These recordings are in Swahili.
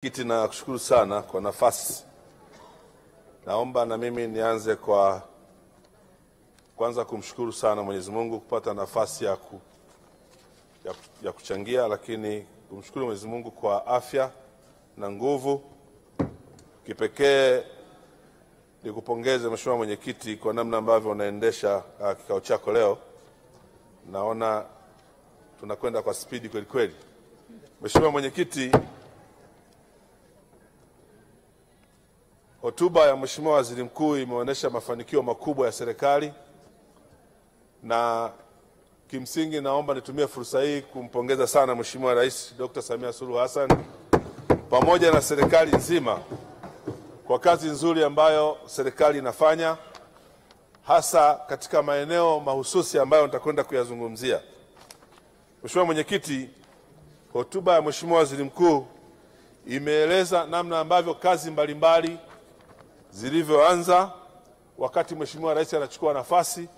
Kiti na kushukuru sana kwa nafasi. Naomba na mimi nianze kwa kwanza kumshukuru sana Mwenyezi Mungu kupata nafasi ya kuchangia, lakini kumshukuru Mwenyezi Mungu kwa afya na nguvu. Kipekee nikupongeze Mheshimiwa Mwenyekiti kwa namna ambavyo unaendesha kikao chako leo. Naona tunakwenda kwa spidi kweli kweli. Mheshimiwa Mwenyekiti, hotuba ya Mheshimiwa Waziri Mkuu imeonyesha mafanikio makubwa ya serikali, na kimsingi naomba nitumie fursa hii kumpongeza sana Mheshimiwa Rais Dr. Samia Suluhu Hassan pamoja na serikali nzima kwa kazi nzuri ambayo serikali inafanya, hasa katika maeneo mahususi ambayo nitakwenda kuyazungumzia. Mheshimiwa Mwenyekiti, hotuba ya Mheshimiwa Waziri Mkuu imeeleza namna ambavyo kazi mbalimbali zilivyoanza wakati Mheshimiwa Rais anachukua nafasi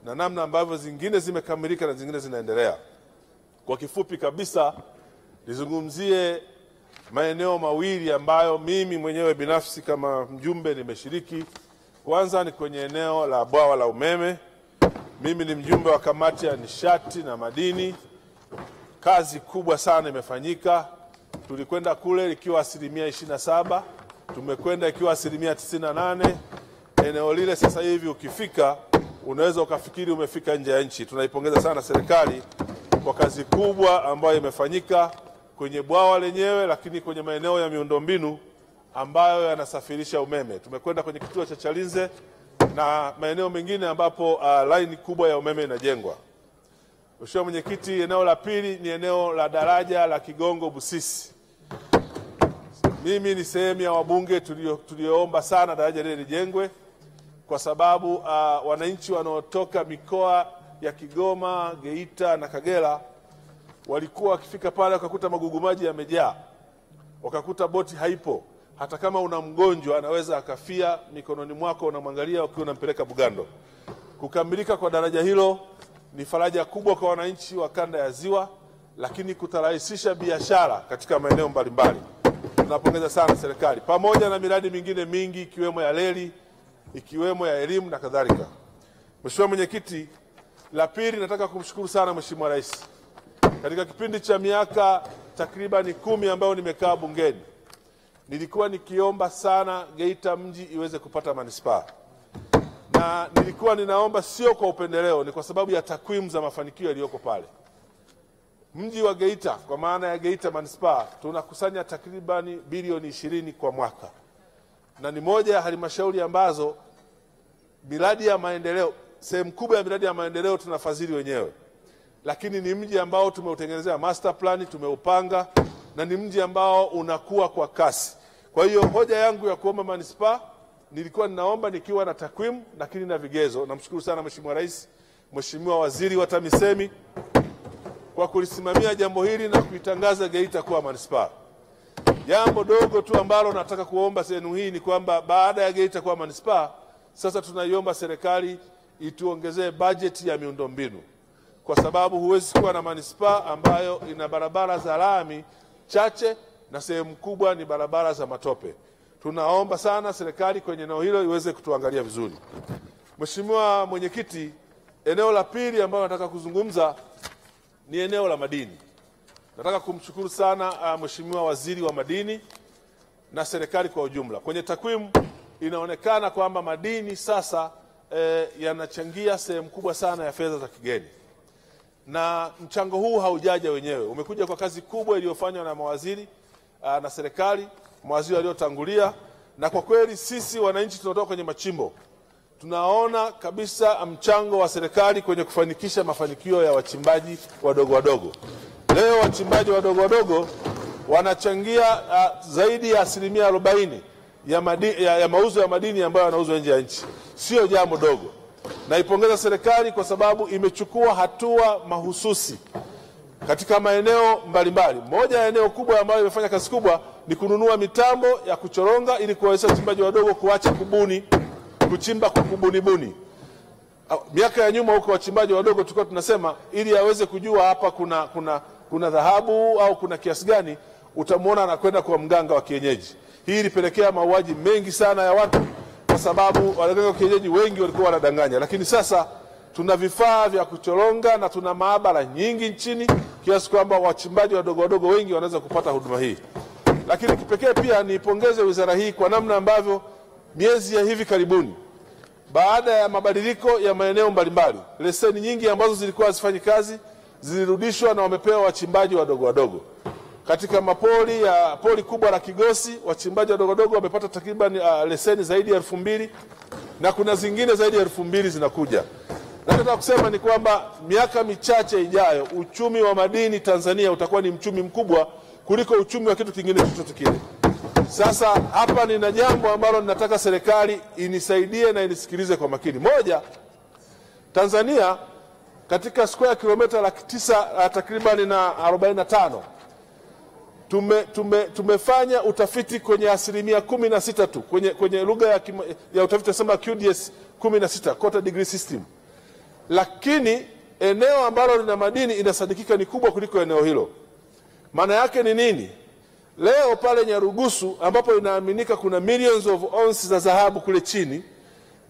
na namna ambavyo zingine zimekamilika na zingine zinaendelea. Kwa kifupi kabisa, nizungumzie maeneo mawili ambayo mimi mwenyewe binafsi kama mjumbe nimeshiriki. Kwanza ni kwenye eneo la bwawa la umeme. Mimi ni mjumbe wa kamati ya nishati na madini. Kazi kubwa sana imefanyika. Tulikwenda kule ikiwa 27%, tumekwenda ikiwa 98%. Eneo lile sasa hivi ukifika unaweza ukafikiri umefika nje ya nchi. Tunaipongeza sana serikali kwa kazi kubwa ambayo imefanyika kwenye bwawa lenyewe, lakini kwenye maeneo ya miundombinu ambayo yanasafirisha umeme. Tumekwenda kwenye kituo cha Chalinze na maeneo mengine ambapo line kubwa ya umeme inajengwa. Mheshimiwa Mwenyekiti, eneo la pili ni eneo la daraja la Kigongo Busisi. Mimi ni sehemu ya wabunge tulioomba sana daraja lile lijengwe, kwa sababu wananchi wanaotoka mikoa ya Kigoma, Geita na Kagera walikuwa wakifika pale wakakuta magugu maji yamejaa, wakakuta boti haipo. Hata kama una mgonjwa anaweza akafia mikononi mwako, unamwangalia ukiwa unampeleka Bugando. Kukamilika kwa daraja hilo ni faraja kubwa kwa wananchi wa kanda ya Ziwa, lakini kutarahisisha biashara katika maeneo mbalimbali. Tunapongeza sana serikali pamoja na miradi mingine mingi ikiwemo ya reli, ikiwemo ya elimu na kadhalika. Mheshimiwa Mwenyekiti, la pili nataka kumshukuru sana Mheshimiwa Rais. Katika kipindi cha miaka takriban 10 ambayo nimekaa bungeni, nilikuwa nikiomba sana Geita mji iweze kupata manispaa. Na nilikuwa ninaomba sio kwa upendeleo, ni kwa sababu ya takwimu za mafanikio yaliyoko pale. Mji wa Geita kwa maana ya Geita manispaa tunakusanya takriban bilioni 20 kwa mwaka. Na ni moja ya halmashauri ambazo miradi ya maendeleo, sehemu kubwa ya miradi ya maendeleo tunafadhili wenyewe. Lakini ni mji ambao tumeutengenezea master plan, tumeupanga, na ni mji ambao unakuwa kwa kasi. Kwa hiyo hoja yangu ya kuomba manispaa nilikuwa ninaomba nikiwa na takwimu lakini na vigezo. Namshukuru sana Mheshimiwa Rais, Mheshimiwa Waziri wa TAMISEMI kwa kulisimamia jambo hili na kuitangaza Geita kuwa manispaa. Jambo dogo tu ambalo nataka kuomba sehemu hii ni kwamba baada ya Geita kuwa manispaa, sasa tunaiomba serikali ituongezee bajeti ya miundombinu, kwa sababu huwezi kuwa na manispaa ambayo ina barabara za lami chache na sehemu kubwa ni barabara za matope. Tunaomba sana serikali kwenye eneo hilo iweze kutuangalia vizuri. Mheshimiwa Mwenyekiti, eneo la pili ambalo nataka kuzungumza ni eneo la madini. Nataka kumshukuru sana Mheshimiwa Waziri wa Madini na serikali kwa ujumla. Kwenye takwimu inaonekana kwamba madini sasa yanachangia sehemu kubwa sana ya fedha za kigeni. Na mchango huu haujaja wenyewe. Umekuja kwa kazi kubwa iliyofanywa na mawaziri na serikali, mawaziri waliotangulia, na kwa kweli sisi wananchi tunatoka kwenye machimbo. Tunaona kabisa mchango wa serikali kwenye kufanikisha mafanikio ya wachimbaji wadogo wadogo. Leo wachimbaji wadogo wadogo wanachangia zaidi ya 40% ya mauzo ya madini ambayo yanauzwa nje ya nchi. Sio jambo dogo. Naipongeza serikali kwa sababu imechukua hatua mahususi katika maeneo mbalimbali. Moja ya eneo kubwa ambayo imefanya kazi kubwa ni kununua mitambo ya kuchoronga ili kuwawezesha wachimbaji wadogo kuacha kuchimba kwa kubuni. Miaka ya nyuma huko wachimbaji wadogo tulikuwa tunasema ili aweze kujua hapa kuna dhahabu au kuna kiasi gani, utamuona anakwenda kwa mganga wa kienyeji. Hii ilipelekea mauaji mengi sana ya watu, kwa sababu waganga wa kienyeji wengi walikuwa wanadanganya. Lakini sasa tuna vifaa vya kuchoronga na tuna maabara nyingi nchini, kiasi kwamba wachimbaji wadogo wadogo wengi wanaweza kupata huduma hii. Lakini kipekee pia niipongeze wizara hii kwa namna ambavyo miezi ya hivi karibuni, baada ya mabadiliko ya maeneo mbalimbali, leseni nyingi ambazo zilikuwa hazifanyi kazi zilirudishwa na wamepewa wachimbaji wadogo wadogo. Katika mapori ya pori kubwa la Kigosi, wachimbaji wadogo wadogo wamepata takriban leseni zaidi ya 2000 na kuna zingine zaidi ya 2000 zinakuja. Nataka kusema ni kwamba miaka michache ijayo uchumi wa madini Tanzania utakuwa ni uchumi mkubwa kuliko uchumi wa kitu kingine chochote kile. Sasa hapa nina jambo ambalo ninataka serikali inisaidie na inisikilize kwa makini. Moja, Tanzania katika square kilomita 900 takriban na 45 tumefanya utafiti kwenye 16% tu, kwenye lugha ya utafiti tunasema QDS 16, quarter degree system. Lakini eneo ambalo lina madini inasadikika ni kubwa kuliko eneo hilo. Maana yake ni nini? Leo pale Nyarugusu ambapo inaaminika kuna millions of ounces za dhahabu kule chini,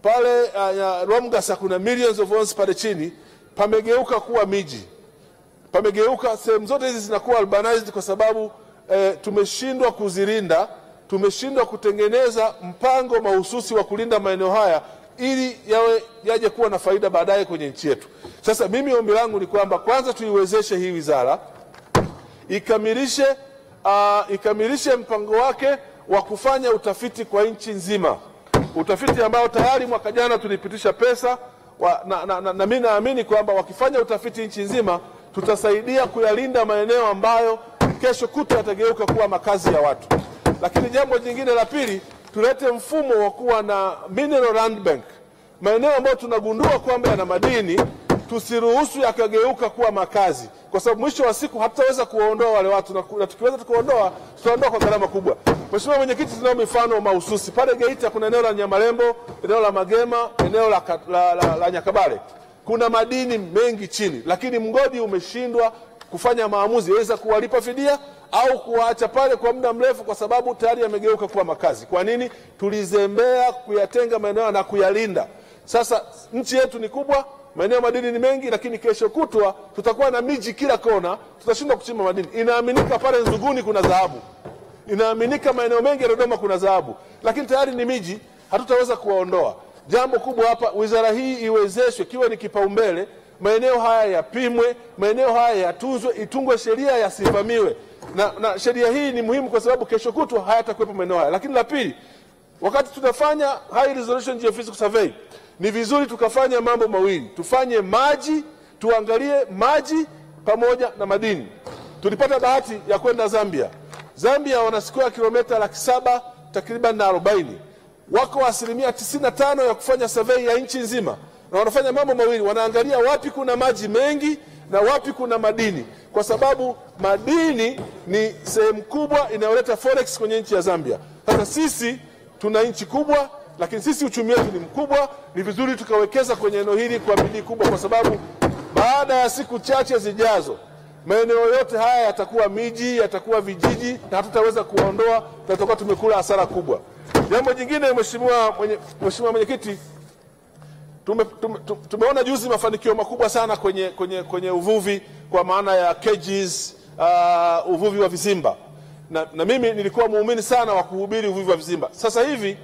pale Romgasa kuna millions of ounces pale chini, pamegeuka kuwa miji. Pamegeuka, sehemu zote hizi zinakuwa urbanized kwa sababu tumeshindwa kuzilinda, tumeshindwa kutengeneza mpango mahususi wa kulinda maeneo haya ili yaje kuwa na faida baadaye kwenye nchi yetu. Sasa mimi ombi langu ni kwamba kwanza tuiwezeshe hii wizara ikamilishe mpango wake wa kufanya utafiti kwa nchi nzima. Utafiti ambao tayari mwaka jana tulipitisha pesa na mimi naamini kwamba wakifanya utafiti nchi nzima tutasaidia kuyalinda maeneo ambayo kesho kutwa yatageuka kuwa makazi ya watu. Lakini jambo jingine la pili, tulete mfumo wa kuwa na mineral land bank. Maeneo ambayo tunagundua kwamba yana madini tusiruhusu yakageuka kuwa makazi, kwa sababu mwisho wa siku hatutaweza kuwaondoa wale watu, na tukiweza kuondoa tutaondoa kwa gharama kubwa. Mheshimiwa Mwenyekiti, tunao mifano mahususi. Pale Geita kuna eneo la Nyamarembo, eneo la Magema, eneo la Nyakabale. Kuna madini mengi chini, lakini mgodi umeshindwa kufanya maamuzi waweza kuwalipa fidia au kuwaacha pale kwa muda mrefu kwa sababu tayari yamegeuka kuwa makazi. Kwa nini? Tulizembea kuyatenga maeneo na kuyalinda. Sasa nchi yetu ni kubwa, maeneo madini ni mengi, lakini kesho kutwa tutakuwa na miji kila kona, tutashindwa kuchimba madini. Inaaminika pale Nzuguni kuna dhahabu, inaaminika maeneo mengi ya Dodoma kuna dhahabu, lakini tayari ni miji, hatutaweza kuwaondoa. Jambo kubwa hapa, wizara hii iwezeshwe, kiwe ni kipaumbele, maeneo haya yapimwe, maeneo haya yatunzwe, itungwe sheria yasivamiwe. Na sheria hii ni muhimu kwa sababu kesho kutwa hayatakuwepo maeneo haya. Lakini la pili, wakati tunafanya high resolution geophysical survey, ni vizuri tukafanya mambo mawili. Tufanye maji, tuangalie maji pamoja na madini. Tulipata bahati ya kwenda Zambia. Zambia wana square kilomita 700 takriban na 40. Wako 95% ya kufanya survey ya nchi nzima. Na wanafanya mambo mawili, wanaangalia wapi kuna maji mengi na wapi kuna madini, kwa sababu madini ni sehemu kubwa inayoleta forex kwenye nchi ya Zambia. Sasa sisi tuna nchi kubwa, lakini sisi uchumi wetu ni mkubwa, ni vizuri tukawekeza kwenye eneo hili kwa bidii kubwa, kwa sababu baada ya siku chache zijazo maeneo yote haya yatakuwa miji, yatakuwa vijiji, na hatutaweza kuondoa, tutakuwa tumekula hasara kubwa. Jambo jingine, Mheshimiwa Mwenyekiti, tumeona juzi mafanikio makubwa sana kwenye uvuvi, kwa maana ya cages, uvuvi wa vizimba. Na mimi nilikuwa muumini sana wa kuhubiri uvuvi wa vizimba. Sasa hivi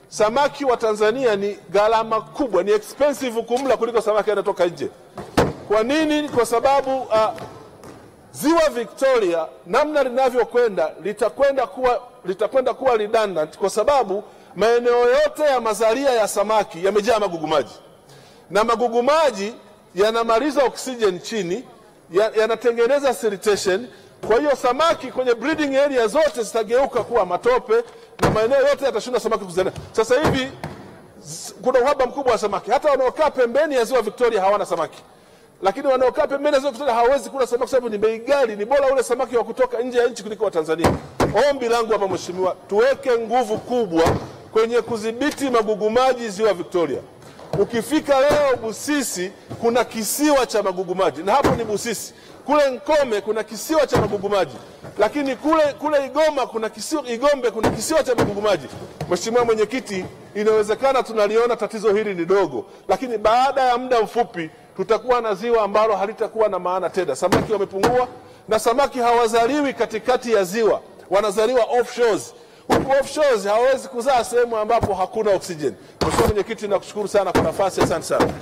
samaki wa Tanzania ni gharama kubwa, ni expensive kumla kuliko samaki yanatoka nje. Kwa nini? Kwa sababu Ziwa Victoria namna linavyokwenda litakwenda kuwa redundant, kwa sababu maeneo yote ya mazalia ya samaki yamejaa magugu maji, na magugu maji yanamaliza oxygen chini, yanatengeneza siltation. Kwa hiyo samaki kwenye breeding area zote zitageuka kuwa matope na maeneo yote yatashindwa samaki kuzaliana. Sasa hivi kuna uhaba mkubwa wa samaki. Hata wanaokaa pembeni ya Ziwa Victoria hawana samaki. Lakini wanaokaa pembeni ya Ziwa Victoria hawezi kula samaki sababu ni bei ghali, ni bora ule samaki wa kutoka nje ya nchi kuliko wa Tanzania. Ombi langu hapa Mheshimiwa, tuweke nguvu kubwa kwenye kudhibiti magugu maji Ziwa Victoria. Ukifika leo Busisi kuna kisiwa cha magugu maji, na hapo ni Busisi. Kule Nkome kuna kisiwa cha magugu maji, lakini kule Igombe kuna kisiwa cha magugu maji. Mheshimiwa Mwenyekiti, inawezekana tunaliona tatizo hili ni dogo, lakini baada ya muda mfupi tutakuwa na ziwa ambalo halitakuwa na maana tena. Samaki wamepungua, na samaki hawazaliwi katikati ya ziwa, wanazaliwa offshores. Huku offshores hawawezi kuzaa sehemu ambapo hakuna oxygen. Mheshimiwa Mwenyekiti, nakushukuru sana kwa nafasi. Asante sana.